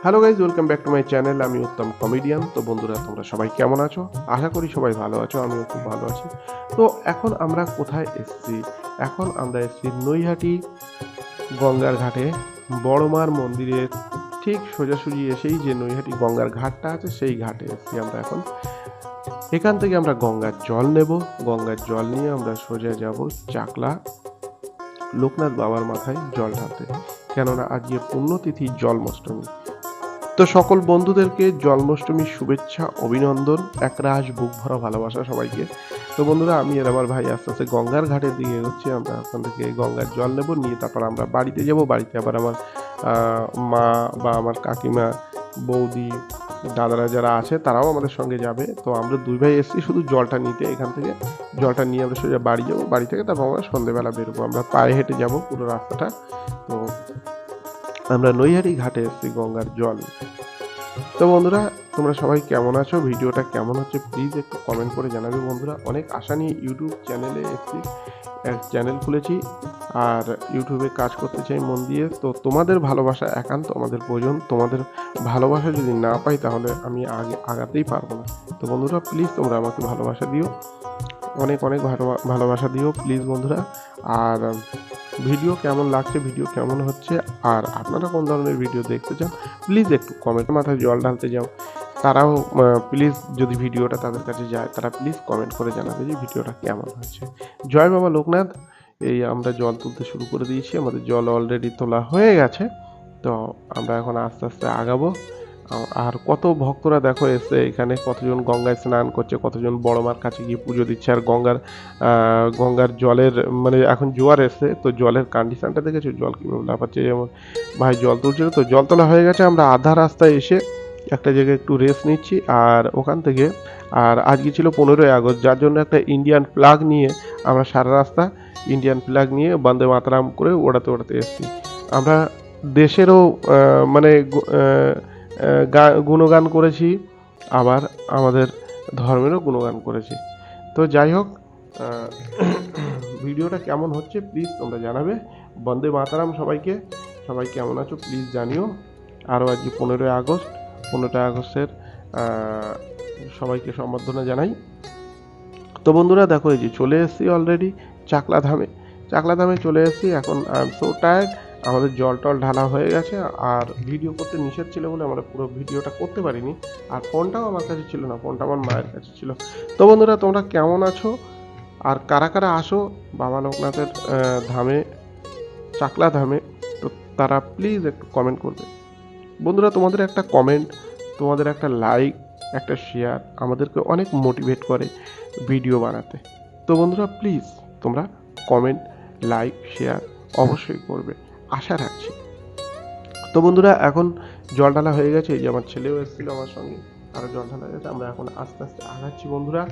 Hello guys, welcome back to my channel. আমি উত্তম comedian. তো বন্ধুরা, তোমরা সবাই কেমন আছো? আশা করি সবাই ভালো আছো, আমিও খুব ভালো আছি। তো এখন আমরা কোথায় এসেছি? এখন আমরা এসেছি নৈহাটি গঙ্গার ঘাটে, বড়মার মন্দিরের ঠিক সোজাসুজি এসেই যে নৈহাটি গঙ্গার ঘাটটা আছে সেই ঘাটে এসেছি আমরা এখন। এখান থেকে আমরা গঙ্গার জল নেব। গঙ্গার জল নিয়ে আমরা সোজা যাব চাকলা লোকনাথ বাবার মাথায় জল ঢালতে, কেননা আজকে পুণ্যতিথি জন্মাষ্টমী। তো সকল বন্ধুদেরকে জন্মাষ্টমীর শুভেচ্ছা, অভিনন্দন, একরাশ বুক ভরা ভালোবাসা সবাইকে। তো বন্ধুরা, আমি আর আমার ভাই আস্তে আস্তে গঙ্গার ঘাটের দিকে এগোচ্ছি। আমরা ওখান থেকে গঙ্গার জল নেব, নিয়ে তারপর আমরা বাড়িতে যাব। বাড়িতে আবার আমার মা বা আমার কাকিমা, বৌদি, দাদারা যারা আছে তারাও আমাদের সঙ্গে যাবে। তো আমরা দুই ভাই এসেছি শুধু জলটা নিতে। এখান থেকে জলটা নিয়ে আমরা সোজা বাড়ি যাবো। বাড়ি থেকে তারপর আমরা সন্ধ্যেবেলা বেরোবো। আমরা পায়ে হেঁটে যাব পুরো রাস্তাটা। তো আমরা নৈহাটি ঘাটে এসেছি গঙ্গার জল। তো বন্ধুরা, তোমরা সবাই কেমন আছো? ভিডিওটা কেমন হচ্ছে প্লিজ একটু কমেন্ট করে জানাবে বন্ধুরা। অনেক আশা নিয়ে ইউটিউব চ্যানেলে এসেছি, এক চ্যানেল খুলেছি আর ইউটিউবে কাজ করতে চাই মন দিয়ে। তো তোমাদের ভালোবাসা একান্ত আমাদের প্রয়োজন। তোমাদের ভালোবাসা যদি না পাই তাহলে আমি আগাতেই পারবো না। তো বন্ধুরা, প্লিজ তোমরা আমাকে ভালোবাসা দিও, অনেক অনেক ভালোবাসা দিও প্লিজ বন্ধুরা। আর ভিডিও কেমন লাগছে, ভিডিও কেমন হচ্ছে, আর আপনারা কোন ধরনের ভিডিও দেখতে চান প্লিজ একটু কমেন্টের মাথায় জল ঢালতে যাও। তারাও প্লিজ, যদি ভিডিওটা তাদের কাছে যায় তারা প্লিজ কমেন্ট করে জানাবে যে ভিডিওটা কেমন হয়েছে। জয় বাবা লোকনাথ। এই আমরা জল তুলতে শুরু করে দিয়েছি, আমাদের জল অলরেডি তোলা হয়ে গেছে। তো আমরা এখন আস্তে আস্তে আগাবো। আর কত ভক্তরা দেখো এসে এখানে, কতজন গঙ্গায় স্নান করছে, কতজন বড় মার কাছে গিয়ে পুজো দিচ্ছে। আর গঙ্গার জলের মানে এখন জোয়ার এসে, তো জলের কন্ডিশনটা দেখেছো, জল কীভাবে লাফাচ্ছে। যেমন ভাই জল তুলছিল, তো জল তোলা হয়ে গেছে। আমরা আধা রাস্তায় এসে একটা জায়গায় একটু রেস্ট নিচ্ছি আর ওখান থেকে, আর আজকে ছিল 15ই আগস্ট, যার জন্য একটা ইন্ডিয়ান ফ্ল্যাগ নিয়ে আমরা সারা রাস্তা ইন্ডিয়ান ফ্ল্যাগ নিয়ে বন্দে মাতরম করে ওড়াতে ওড়াতে এসেছি। আমরা দেশেরও মানে গুণগান করেছি, আবার আমাদের ধর্মেরও গুণগান করেছি। তো যাই হোক, ভিডিওটা কেমন হচ্ছে প্লিজ তোমরা জানাবে। বন্দে মাতারাম সবাইকে। সবাই কেমন আছো প্লিজ জানিও। আরও আজকে 15ই আগস্ট, 15ই আগস্টের সবাইকে সম্বর্ধনা জানাই। তো বন্ধুরা দেখো, এই যে চলে এসেছি অলরেডি চাকলা ধামে। চাকলা ধামে চলে এসেছি। এখন আই এম সো টায়ার্ড। আমাদের জল টল ঢালা হয়ে গেছে, আর ভিডিও করতে নিষেধ ছিল বলে আমরা পুরো ভিডিওটা করতে পারিনি। আর ফোনটাও আমার কাছে ছিল না, ফোনটা আমার মায়ের কাছে ছিল। তো বন্ধুরা, তোমরা কেমন আছো আর কারা কারা আসো বাবা লোকনাথের ধামে, চাকলা ধামে, তো তারা প্লিজ একটু কমেন্ট করবে বন্ধুরা। তোমাদের একটা কমেন্ট, তোমাদের একটা লাইক, একটা শেয়ার আমাদেরকে অনেক মোটিভেট করে ভিডিও বানাতে। তো বন্ধুরা প্লিজ তোমরা কমেন্ট, লাইক, শেয়ার অবশ্যই করবে, আশা রাখছি। তো বন্ধুরা, এখন জল ঢালা হয়ে গেছে। এই যে আমার ছেলেও এসেছিলো আমার সঙ্গে, আরও জল ঢালা হয়ে গেছে। আমরা এখন আস্তে আস্তে আগাচ্ছি বন্ধুরা।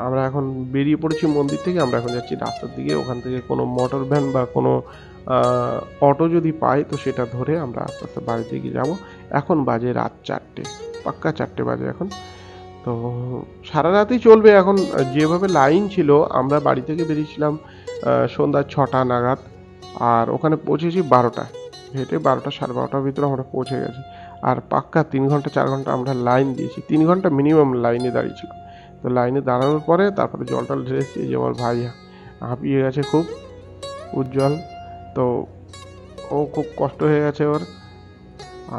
আমরা এখন বেরিয়ে পড়েছি মন্দির থেকে। আমরা এখন যাচ্ছি রাস্তার দিকে। ওখান থেকে কোনো মোটর ভ্যান বা কোনো অটো যদি পাই তো সেটা ধরে আমরা আস্তে আস্তে বাড়ির দিকে যাব। এখন বাজে রাত 4টে, পাক্কা 4টে বাজে এখন। তো সারা রাতই চলবে এখন। যেভাবে লাইন ছিল, আমরা বাড়ি থেকে বেরিয়েছিলাম সন্ধ্যা 6টা নাগাদ, আর ওখানে পৌঁছেছি 12টায়। হেঁটে 12টা, সাড়ে 12টার ভিতরে আমরা পৌঁছে গেছি। আর পাক্কা 3 ঘন্টা 4 ঘন্টা আমরা লাইন দিয়েছি, 3 ঘন্টা মিনিমাম লাইনে দাঁড়িয়েছিলাম। তো লাইনে দাঁড়ানোর পরে তারপরে জল টল ঢেলেছি। যে আমার ভাই হাঁপিয়ে গেছে খুব, উজ্জ্বল। তো ও খুব কষ্ট হয়ে গেছে ওর।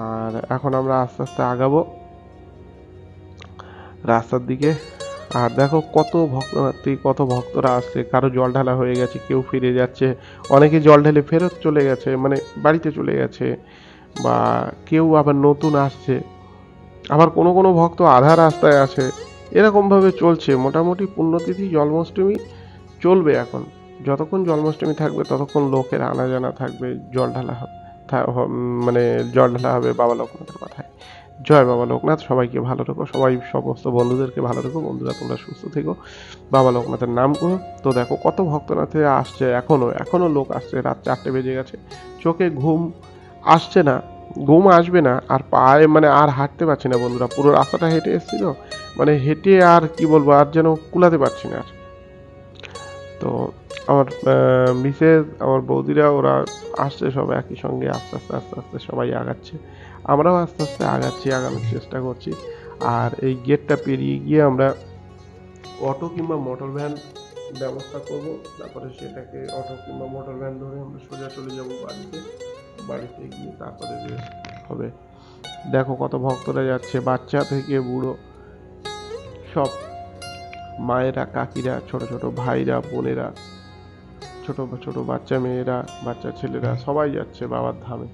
আর এখন আমরা আস্তে আস্তে আগাবো রাস্তার দিকে। আর দেখো কত ভক্তরাত্রী, কত ভক্তরা আসছে। কারো জল ঢালা হয়ে গেছে, কেউ ফিরে যাচ্ছে, অনেকে জল ঢেলে ফেরত চলে গেছে, মানে বাড়িতে চলে গেছে, বা কেউ আবার নতুন আসছে, আবার কোনো কোনো ভক্ত আধা রাস্তায় আছে। এরকমভাবে চলছে মোটামুটি। পুণ্যতিথি জন্মাষ্টমী চলবে এখন। যতক্ষণ জন্মাষ্টমী থাকবে ততক্ষণ লোকের আনা জানা থাকবে। জল ঢালা মানে জল ঢালা হবে বাবা লোকনাথের মাথায়। জয় বাবা লোকনাথ। সবাইকে ভালো রেখো, সবাই সমস্ত বন্ধুদেরকে ভালো রেখো। বন্ধুরা তোমরা সুস্থ থেকো, বাবা লোকনাথের নাম করো। তো দেখো কত ভক্তনাথে আসছে, এখনো লোক আসছে। রাত 4টে বেজে গেছে, চোখে ঘুম আসছে না, ঘুম আসবে না। আর পায়ে মানে আর হাঁটতে পারছি না বন্ধুরা। পুরো রাস্তাটা হেঁটে এসেছি তো, মানে হেঁটে আর কি বলবো, আর যেন কুলাতে পারছি না আর। তো আমার মিসেস, আমার বৌদিরা ওরা আসছে সব একই সঙ্গে আস্তে, আস্তে, আস্তে, আস্তে সবাই আগাচ্ছে। আমরাও আস্তে, আস্তে আগাচ্ছি, আগানোর চেষ্টা করছি। আর এই গেটটা পেরিয়ে গিয়ে আমরা অটো কিংবা মোটর ভ্যান ব্যবস্থা করব। তারপরে সেটাকে অটো কিংবা মোটর ভ্যান ধরে আমরা সোজা চলে যাব বাড়িতে। বাড়িতে গিয়ে তারপরে রেস্ট হবে। দেখো কত ভক্তরা যাচ্ছে, বাচ্চা থেকে বুড়ো সব, মায়েরা, কাকিরা, ছোট, ছোট ভাইরা, বোনেরা, ছোট, ছোট বাচ্চা মেয়েরা, বাচ্চা ছেলেরা সবাই যাচ্ছে বাবার ধামে।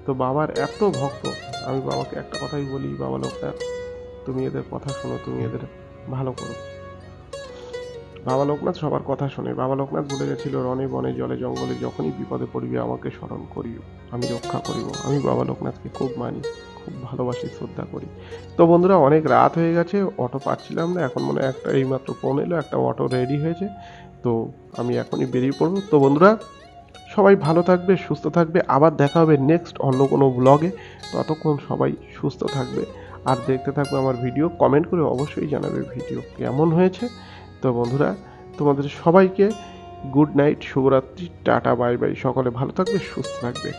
তো বাবার এত ভক্ত, আমি বাবাকে একটা কথাই বলি, বাবা লোকনাথ তুমি এদের কথা শোনো, তুমি এদের ভালো করো। বাবা লোকনাথ সবার কথা শোনে। বাবা লোকনাথ বলে গেছিল, রণে বনে জলে জঙ্গলে যখনই বিপদে পড়িবে আমাকে স্মরণ করিও, আমি রক্ষা করিব। আমি বাবা লোকনাথকে খুব মানি, খুব ভালোবাসি, শ্রদ্ধা করি। তো বন্ধুরা অনেক রাত হয়ে গেছে, অটো পাচ্ছিলাম না, এখন মনে হয় একটা এইমাত্র ফোন এলো, একটা অটো রেডি হয়েছে। তো আমি এখনই বেরিয়ে পড়বো। তো বন্ধুরা সবাই ভালো থাকবে, সুস্থ থাকবে, আবার দেখা হবে নেক্সট অন্য কোনো ব্লগে। ততক্ষণ সবাই সুস্থ থাকবে আর দেখতে থাকবে আমার ভিডিও, কমেন্ট করে অবশ্যই জানাবে ভিডিও কেমন হয়েছে। তো বন্ধুরা তোমাদের সবাইকে গুড নাইট, শুভরাত্রি, টাটা, বাই বাই, সকলে ভালো থাকবে, সুস্থ থাকবে।